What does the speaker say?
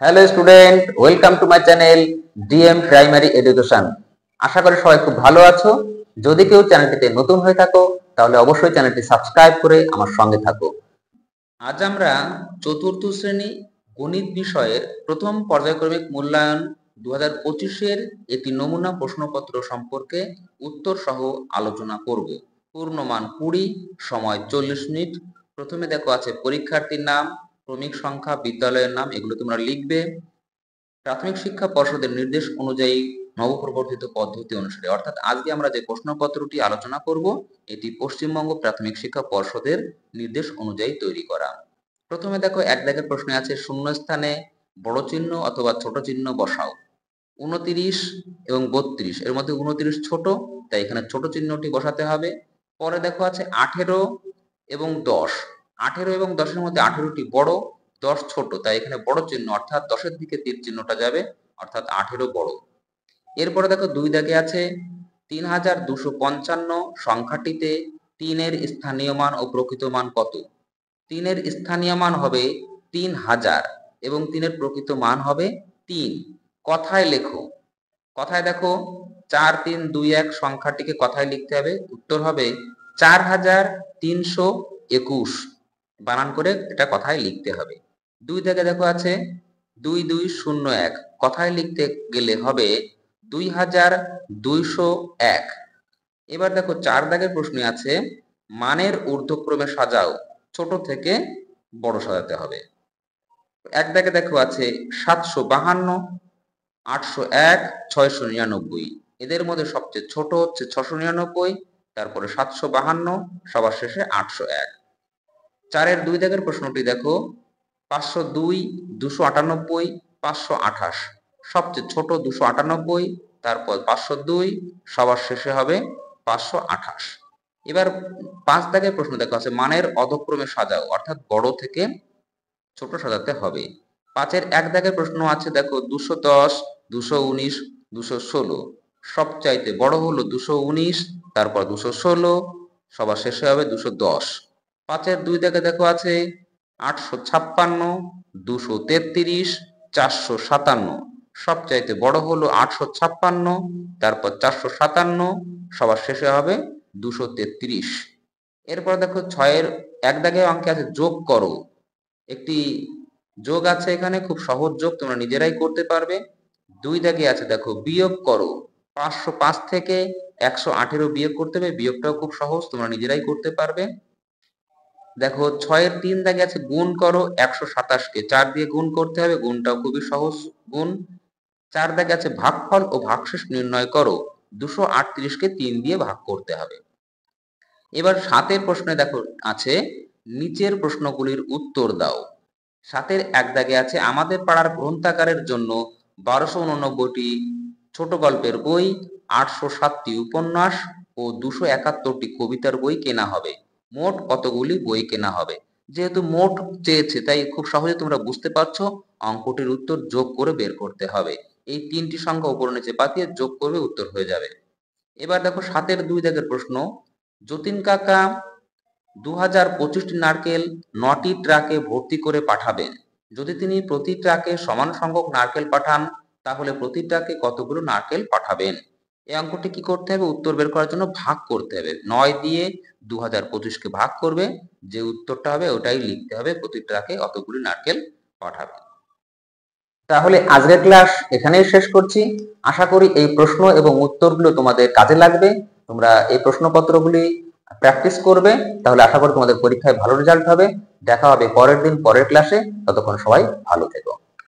Hello student, welcome to my channel DM primary education. আশা করি সবাই খুব ভালো আছো। যদি কেউ চ্যানেলটিতে নতুন হয়ে থাকো তাহলে অবশ্যই চ্যানেলটি সাবস্ক্রাইব করে আমার সঙ্গে থাকো। আজ আমরা চতুর্থ শ্রেণী গণিত বিষয়ের প্রথম পর্যায়ক্রমিক মূল্যায়ন 2025-এর একটি নমুনা প্রশ্নপত্র সম্পর্কে উত্তর সহ আলোচনা করব। পূর্ণমান 20, সময় 40 মিনিট। প্রথমে দেখো আছে পরীক্ষার্থীর নাম, ক্রমিক সংখ্যা, বিদ্যালয়ের নাম, এগুলো তোমরা লিখবে প্রাথমিক শিক্ষা পর্ষদের নির্দেশ অনুযায়ী নবপ্রবর্তিত পদ্ধতি অনুসারে। অর্থাৎ আজকে আমরা যে প্রশ্নপত্রটি আলোচনা করব এটি পশ্চিমবঙ্গ প্রাথমিক শিক্ষা পর্ষদের নির্দেশ অনুযায়ী তৈরি করা। প্রথমে দেখো এক দাগের প্রশ্নে আছে শূন্যস্থানে বড় চিহ্ন অথবা ছোট চিহ্ন বসাও। 29 এবং 32, এর মধ্যে 29 ছোট, তাই এখানে ছোট চিহ্নটি বসাতে হবে। পরে দেখো আছে 18 এবং 10, 18 এবং 10-এর মধ্যে 18টি বড়, 10 ছোট, তাই এখানে বড় চিহ্ন অর্থাৎ 10-এর দিকে তীর চিহ্নটা যাবে, অর্থাৎ 18 বড়। এরপরে দেখো দুই দাগে আছে 3255 সংখ্যাটিতে 3 এর স্থানীয় মান ও প্রকৃত মান কত? 3 এর স্থানীয় মান হবে 3000 এবং 3 এর প্রকৃত মান হবে 3। কথায় লেখো। কথায় দেখো 4321 সংখ্যাটিকে কথায় লিখতে হবে। উত্তর হবে 4321। বানান করে এটা কথায় লিখতে হবে। দুই দাগে দেখো আছে 2201, কথায় লিখতে গেলে হবে 2201। এবার দেখো 4 দাগের প্রশ্নে আছে মানের ঊর্ধ্বক্রমে সাজাও, ছোট থেকে বড় সাজাতে হবে। এক দাগে দেখো আছে 752, 801, 699, এদের মধ্যে সবচেয়ে ছোট হচ্ছে 699, তারপরে 752, সবার শেষে 801। 4-এর দুই দাগের প্রশ্নটি দেখো 502, 298, 528, সবচেয়ে ছোট 298, তারপর 502, সবার শেষে হবে 528। এবার 5 দাগের প্রশ্ন দেখো আছে মানের অধক্রমে সাজাও, অর্থাৎ বড় থেকে ছোট সাজাতে হবে। 5-এর 1 দাগের প্রশ্ন আছে দেখো 210, 219, 216, সবচাইতে বড় হলো 219, তারপর 216, সবার শেষে হবে 210। 5-এর 2 দাগে দেখো আছে 856, 233, 457, সবচাইতে বড় হলো 856, তারপর 457, সবার শেষে হবে 233। এরপর দেখো 6-এর 1 দাগে অঙ্কে আছে যোগ করো। একটি যোগ আছে এখানে, খুব সহজ যোগ, তোমরা নিজেরাই করতে পারবে। 2 দাগে আছে দেখো বিয়োগ করো। 505 থেকে 118 বিয়োগ করতে হবে, বিয়োগটাও খুব সহজ, তোমরা নিজেরাই করতে পারবে। দেখো 6-এর 3 দাগে আছে গুণ করো। 127-কে 4 দিয়ে গুণ করতে হবে, গুণটাও খুবই সহজ গুণ। 4 দাগে আছে ভাগফল ও ভাগশেষ নির্ণয় করো। 238-কে 3 দিয়ে ভাগ করতে হবে। এবার 7-এর প্রশ্নে দেখো আছে নিচের প্রশ্নগুলির উত্তর দাও। 7-এর 1 দাগে আছে আমাদের পাড়ার গ্রন্থাগারের জন্য 1289টি ছোট গল্পের বই, 807টি উপন্যাস ও 271টি কবিতার বই কেনা হবে। মোট কতগুলি বই কেনা হবে? যেহেতু মোট চেয়েছে তাই খুব সহজে তোমরা বুঝতে পারছো অঙ্কটির উত্তর যোগ করে বের করতে হবে। এই 3টি সংখ্যা উপর নিচে পাঠিয়ে যোগ করবে, উত্তর হয়ে যাবে। এবার দেখো 7-এর 2 দাগের প্রশ্ন, যতীন কাকা 2025টি নারকেল 9টি ট্রাকে ভর্তি করে পাঠাবেন। যদি তিনি প্রতি ট্রাকে সমান সংখ্যক নারকেল পাঠান তাহলে প্রতি ট্রাকে কতগুলো নারকেল পাঠাবেন? এই অঙ্কটি কি করতে হবে? উত্তর বের করার জন্য ভাগ করতে হবে। 9 দিয়ে 2025-কে ভাগ করবে, যে উত্তরটা হবে ওটাই লিখতে হবে, প্রতি ট্রাকে কতগুলি নারকেল পাঠাবে। তাহলে আজকের ক্লাস এখানেই শেষ করছি। আশা করি এই প্রশ্ন এবং উত্তরগুলো তোমাদের কাজে লাগবে। তোমরা এই প্রশ্নপত্রগুলি প্র্যাকটিস করবে, তাহলে আশা করি তোমাদের পরীক্ষায় ভালো রেজাল্ট হবে। দেখা হবে পরের দিন পরের ক্লাসে। ততক্ষণ সবাই ভালো থেকো।